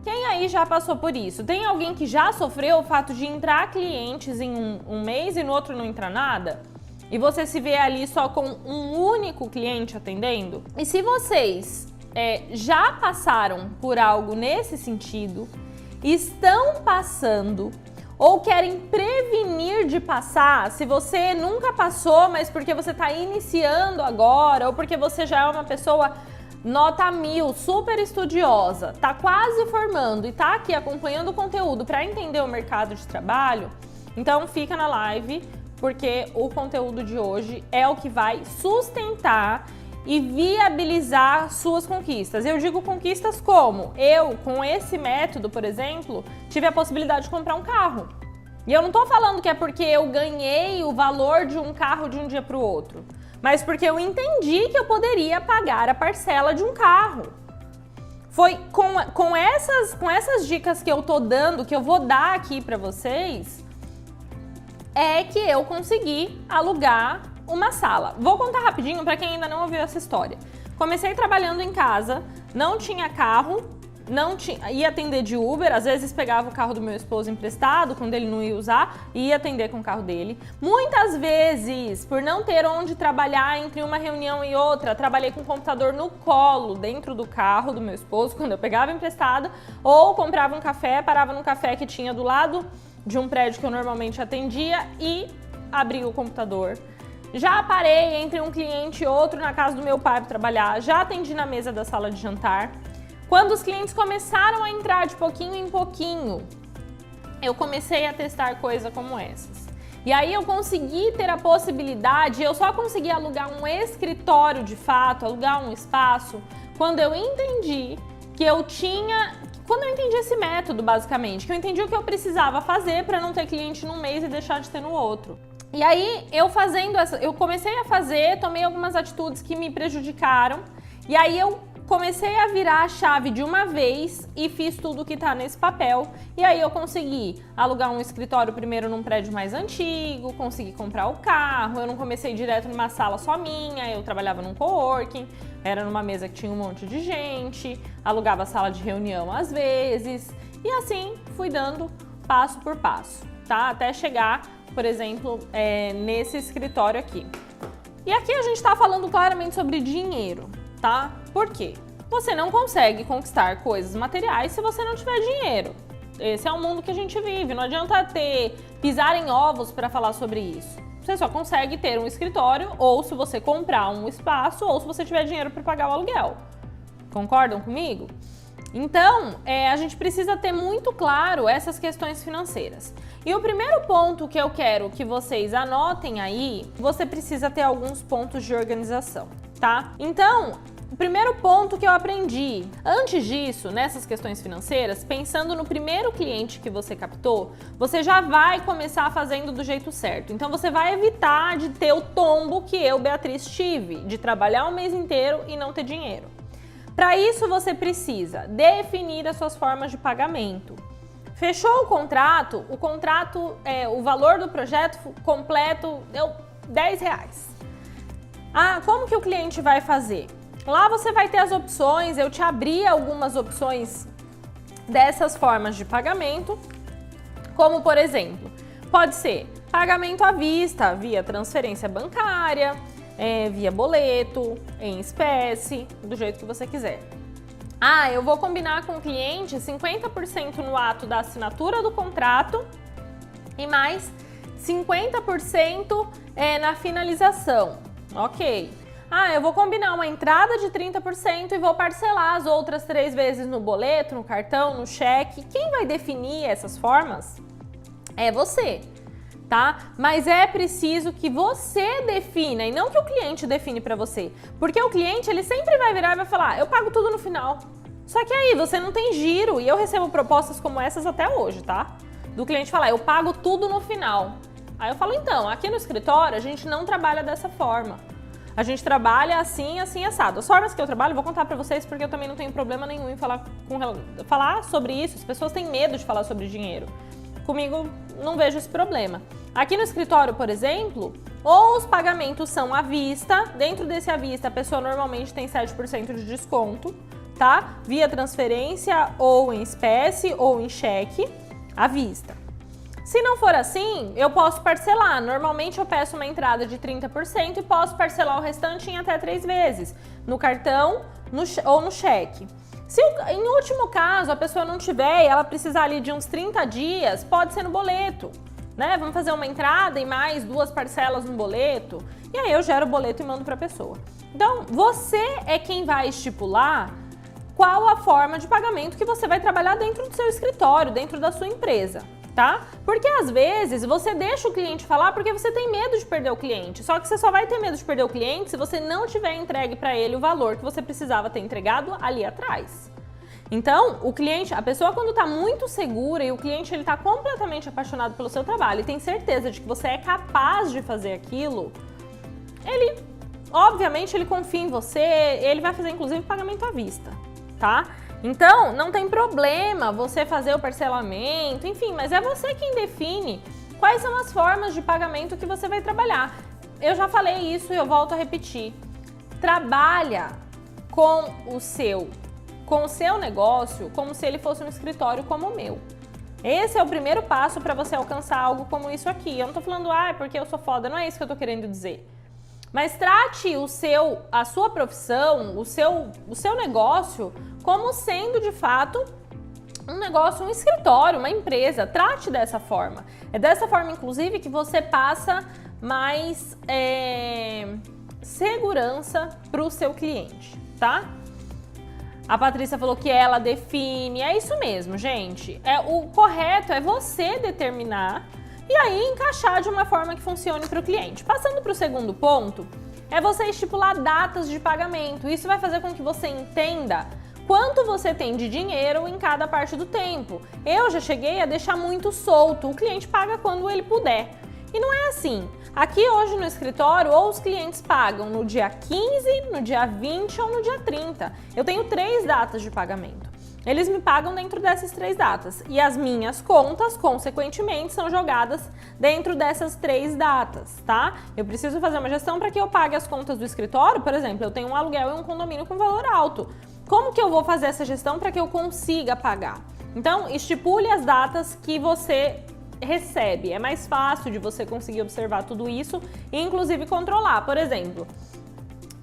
Quem aí já passou por isso? Tem alguém que já sofreu o fato de entrar clientes em um mês e no outro não entrar nada? E você se vê ali só com um único cliente atendendo? E se vocês já passaram por algo nesse sentido, estão passando ou querem prevenir de passar, se você nunca passou, mas porque você está iniciando agora ou porque você já é uma pessoa nota 1000, super estudiosa, tá quase formando e tá aqui acompanhando o conteúdo para entender o mercado de trabalho, então fica na live, porque o conteúdo de hoje é o que vai sustentar e viabilizar suas conquistas. Eu digo conquistas como eu, com esse método, por exemplo, tive a possibilidade de comprar um carro. E eu não tô falando que é porque eu ganhei o valor de um carro de um dia para o outro, mas porque eu entendi que eu poderia pagar a parcela de um carro. Foi com essas dicas que eu tô dando, que eu vou dar aqui para vocês, é que eu consegui alugar uma sala. Vou contar rapidinho para quem ainda não ouviu essa história. Comecei trabalhando em casa, não tinha carro, ia atender de Uber, às vezes pegava o carro do meu esposo emprestado, quando ele não ia usar, e ia atender com o carro dele. Muitas vezes, por não ter onde trabalhar entre uma reunião e outra, trabalhei com o computador no colo, dentro do carro do meu esposo, quando eu pegava emprestado, ou comprava um café, parava num café que tinha do lado de um prédio que eu normalmente atendia e abria o computador. Já parei entre um cliente e outro na casa do meu pai para trabalhar, já atendi na mesa da sala de jantar. Quando os clientes começaram a entrar de pouquinho em pouquinho, eu comecei a testar coisas como essas. E aí eu consegui ter a possibilidade, eu só consegui alugar um escritório de fato, alugar um espaço, quando eu entendi que quando eu entendi esse método basicamente, que eu entendi o que eu precisava fazer para não ter cliente num mês e deixar de ter no outro. E aí, eu comecei a fazer, tomei algumas atitudes que me prejudicaram, e aí eu comecei a virar a chave de uma vez e fiz tudo que tá nesse papel, e aí eu consegui alugar um escritório primeiro num prédio mais antigo, consegui comprar o carro, eu não comecei direto numa sala só minha, eu trabalhava num coworking, era numa mesa que tinha um monte de gente, alugava sala de reunião às vezes, e assim fui dando passo por passo, tá? Até chegar, por exemplo, nesse escritório aqui. E aqui a gente tá falando claramente sobre dinheiro, tá? Por quê? Você não consegue conquistar coisas materiais se você não tiver dinheiro. Esse é o mundo que a gente vive, não adianta pisar em ovos para falar sobre isso. Você só consegue ter um escritório ou se você comprar um espaço ou se você tiver dinheiro para pagar o aluguel. Concordam comigo? Então, a gente precisa ter muito claro essas questões financeiras. E o primeiro ponto que eu quero que vocês anotem aí, você precisa ter alguns pontos de organização, tá? Então, o primeiro ponto que eu aprendi, antes disso, nessas questões financeiras, pensando no primeiro cliente que você captou, você já vai começar fazendo do jeito certo. Então você vai evitar de ter o tombo que eu, Beatriz, tive, de trabalhar o mês inteiro e não ter dinheiro. Para isso você precisa definir as suas formas de pagamento. Fechou o contrato, o valor do projeto completo deu R$10. Ah, como que o cliente vai fazer? Lá você vai ter as opções, eu te abri algumas opções dessas formas de pagamento, como por exemplo, pode ser pagamento à vista, via transferência bancária, via boleto, em espécie, do jeito que você quiser. Ah, eu vou combinar com o cliente 50% no ato da assinatura do contrato e mais 50% na finalização. Ok. Ah, eu vou combinar uma entrada de 30% e vou parcelar as outras 3 vezes no boleto, no cartão, no cheque. Quem vai definir essas formas é você, tá? Mas é preciso que você defina e não que o cliente define para você. Porque o cliente, ele sempre vai virar e vai falar, eu pago tudo no final. Só que aí você não tem giro e eu recebo propostas como essas até hoje, tá? Do cliente falar, eu pago tudo no final. Aí eu falo, então, aqui no escritório a gente não trabalha dessa forma. A gente trabalha assim, assim, assado. As formas que eu trabalho, eu vou contar pra vocês porque eu também não tenho problema nenhum em falar sobre isso. As pessoas têm medo de falar sobre dinheiro. Comigo, não vejo esse problema. Aqui no escritório, por exemplo, ou os pagamentos são à vista. Dentro desse à vista, a pessoa normalmente tem 7% de desconto, tá? Via transferência ou em espécie ou em cheque à vista. Se não for assim, eu posso parcelar. Normalmente eu peço uma entrada de 30% e posso parcelar o restante em até 3 vezes, no cartão ou no cheque. Se em último caso a pessoa não tiver e ela precisar ali de uns 30 dias, pode ser no boleto, né? Vamos fazer uma entrada e mais 2 parcelas no boleto, e aí eu gero o boleto e mando para a pessoa. Então, você é quem vai estipular qual a forma de pagamento que você vai trabalhar dentro do seu escritório, dentro da sua empresa, tá? Porque às vezes você deixa o cliente falar porque você tem medo de perder o cliente. Só que você só vai ter medo de perder o cliente se você não tiver entregue para ele o valor que você precisava ter entregado ali atrás. Então, o cliente, a pessoa quando está muito segura e o cliente ele está completamente apaixonado pelo seu trabalho e tem certeza de que você é capaz de fazer aquilo, ele, obviamente, ele confia em você, ele vai fazer inclusive pagamento à vista, tá? Então, não tem problema você fazer o parcelamento, enfim, mas é você quem define quais são as formas de pagamento que você vai trabalhar. Eu já falei isso e eu volto a repetir. Trabalha com o seu negócio como se ele fosse um escritório como o meu. Esse é o primeiro passo para você alcançar algo como isso aqui. Eu não tô falando, porque eu sou foda, não é isso que eu tô querendo dizer. Mas trate a sua profissão, o seu negócio como sendo de fato um negócio, um escritório, uma empresa. Trate dessa forma. É dessa forma, inclusive, que você passa mais segurança para o seu cliente, tá? A Patrícia falou que ela define. É isso mesmo, gente. O correto é você determinar e aí encaixar de uma forma que funcione para o cliente. Passando para o segundo ponto, é você estipular datas de pagamento. Isso vai fazer com que você entenda quanto você tem de dinheiro em cada parte do tempo. Eu já cheguei a deixar muito solto, o cliente paga quando ele puder. E não é assim. Aqui hoje no escritório, ou os clientes pagam no dia 15, no dia 20 ou no dia 30. Eu tenho 3 datas de pagamento. Eles me pagam dentro dessas 3 datas. E as minhas contas, consequentemente, são jogadas dentro dessas 3 datas, tá? Eu preciso fazer uma gestão para que eu pague as contas do escritório. Por exemplo, eu tenho um aluguel e um condomínio com valor alto. Como que eu vou fazer essa gestão para que eu consiga pagar? Então, estipule as datas que você recebe. É mais fácil de você conseguir observar tudo isso e, inclusive, controlar. Por exemplo,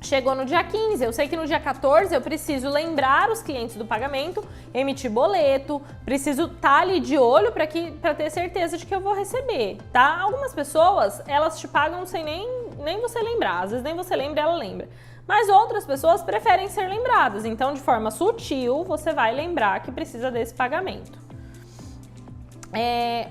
chegou no dia 15, eu sei que no dia 14 eu preciso lembrar os clientes do pagamento, emitir boleto, preciso estar ali de olho para ter certeza de que eu vou receber, tá? Algumas pessoas, elas te pagam sem nem você lembrar, às vezes nem você lembra, ela lembra. Mas outras pessoas preferem ser lembradas, então de forma sutil você vai lembrar que precisa desse pagamento.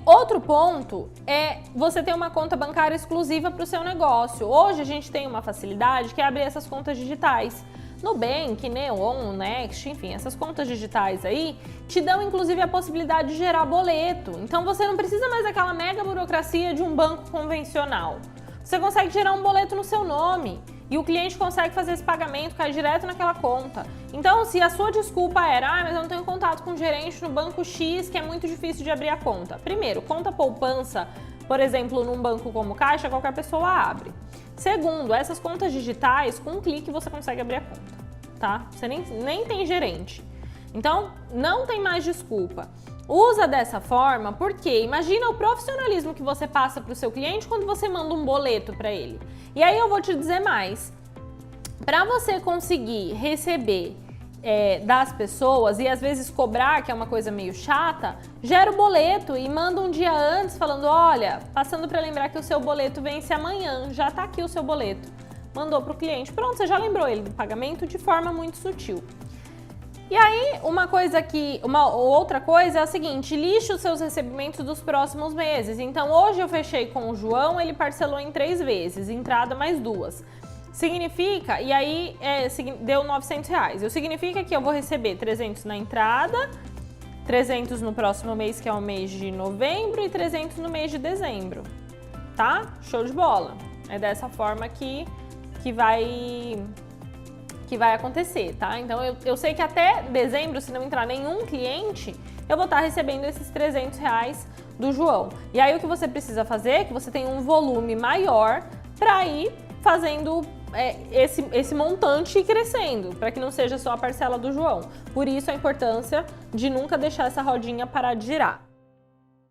Outro ponto é você ter uma conta bancária exclusiva para o seu negócio. Hoje a gente tem uma facilidade que é abrir essas contas digitais. Nubank, Neon, Next, enfim, essas contas digitais aí te dão inclusive a possibilidade de gerar boleto. Então você não precisa mais daquela mega burocracia de um banco convencional. Você consegue gerar um boleto no seu nome. E o cliente consegue fazer esse pagamento, cair direto naquela conta. Então, se a sua desculpa era, mas eu não tenho contato com o gerente no banco X, que é muito difícil de abrir a conta. Primeiro, conta poupança, por exemplo, num banco como Caixa, qualquer pessoa abre. Segundo, essas contas digitais, com um clique você consegue abrir a conta, tá? Você nem tem gerente. Então, não tem mais desculpa. Usa dessa forma porque imagina o profissionalismo que você passa para o seu cliente quando você manda um boleto para ele. E aí eu vou te dizer mais. Para você conseguir receber das pessoas e às vezes cobrar, que é uma coisa meio chata, gera o boleto e manda um dia antes falando, olha, passando para lembrar que o seu boleto vence amanhã, já tá aqui o seu boleto. Mandou para o cliente, pronto, você já lembrou ele do pagamento de forma muito sutil. E aí, uma outra coisa é a seguinte, lixe os seus recebimentos dos próximos meses. Então, hoje eu fechei com o João, ele parcelou em 3 vezes, entrada mais 2. Significa, e aí deu R$900. Isso significa que eu vou receber 300 na entrada, 300 no próximo mês, que é o mês de novembro, e 300 no mês de dezembro, tá? Show de bola. É dessa forma que vai acontecer, tá? Então, eu sei que até dezembro, se não entrar nenhum cliente, eu vou estar recebendo esses R$300 do João. E aí, o que você precisa fazer é que você tenha um volume maior para ir fazendo esse montante crescendo, para que não seja só a parcela do João. Por isso a importância de nunca deixar essa rodinha parar de girar.